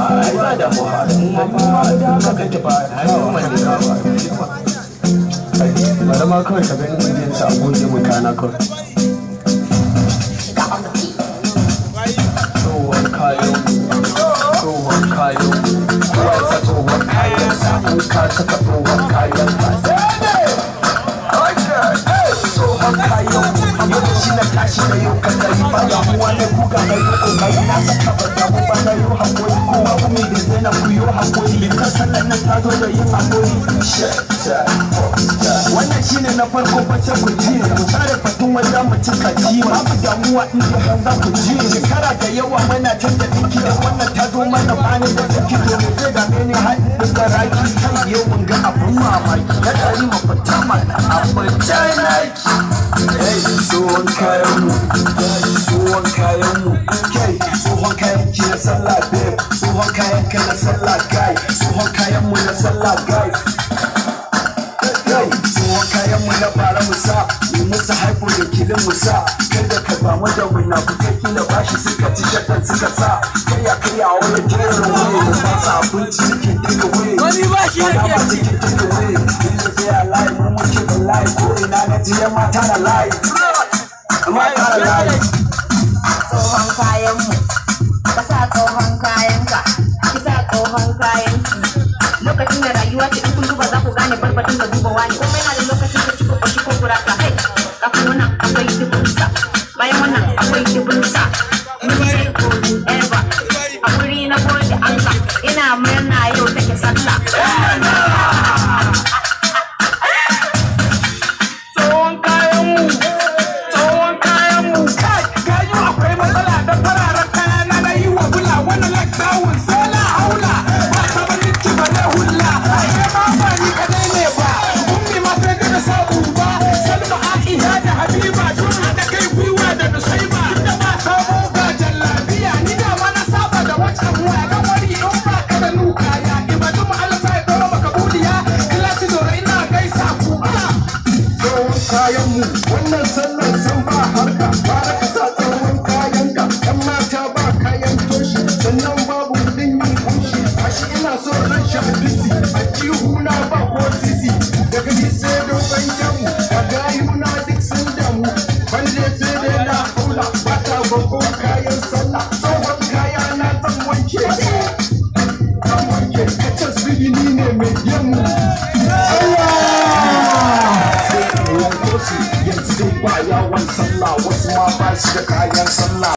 ai ba da mu ba kuma da haka kake ba ai mun ne ka ba bari ma kawai ka gani injin sa goge mu kana kawai tsohon kayan tsohon kayan kowa ya sa tsohon kayan sa in ka saka tsohon kayan ka tsohon kayan yau shi na tashi da yau ka gari ba damuwa na kuka na yi kokari na saka ba damu ba na yi hakuri kowa kuma da zai na kuyo hakuri ka sallan nan ta zo da yin hakuri wannan shine na farko bace ku ji ku tare fatun wanda mu cika ji babu damuwa in da ban za ku ji shekara da yawa muna canza dinki da wannan ta zo mana bani da ciki to me zai dame ni har da raki kai yau mun ga abun mamaki ya tsari mu fita mana abun janaki tsohon kayan mu tsohon kayan mu kai tsohon kayan ki na sallah babe tsohon kayan ka na sallah guy tsohon kayan mu na sallah guys tsohon kayan mu na bara musa mu musa haifo da kilin musa kada ka ba mu da wina ku kai kila bashi suka ci shatan suka sa kaya wani jerin wuri da ba sa abinci cikin duka wuri wani ba shi yake cikin duka wuri inda sai a layi mu muke da layi ko ina na jiya mata na layi mata na layi tsohon kayan mu ka sa tsohon kayan ka ki sa tsohon kayan ki lokacin da rayuwa ce in kun duba za ku gane barbatin da duba wani kuma yana da lokacin da ciko kwashi ko kurata kai kafin wannan akwai dubunsa bayan wannan akwai dubunsa ni sai ko ever a wuri na gode Allah ina murna yau take sallah tsohon kayan mu tsohon kayan mu kai gayu akwai matsala da fararen kaya na yi wa bula wani lockdown sai la haula ba ta bani ci ba na hulla ai ma ba ni kadai ne ba ummi ma sai da sabu ba salma aisha da habiba duk da kai gwiwa da nusaiba da ba sabo ga jallabiya ni da ma na saba da wata muwa ga wani in ba ka da nuka ya ibadu mu Allah sai dora maka budiya kilasi dora ina gaisa ku tsohon kayan mu wannan sallar san ba harka ba da ka sa tsohon kayan ka yan mata ba kayan toshi sannan babu kudin yin kunshi ashi ina so zan sha bisi a jihuna ba ko sisi daga ni sai dogon jamu a gayuna duk sun damu balle sai dai na haula ba ta babban kayan sallah tsohon kaya na zan wanke kacan sirini ne mai yamu yanzu dai ba yawan sallah wasu ma ba su da kayan sallah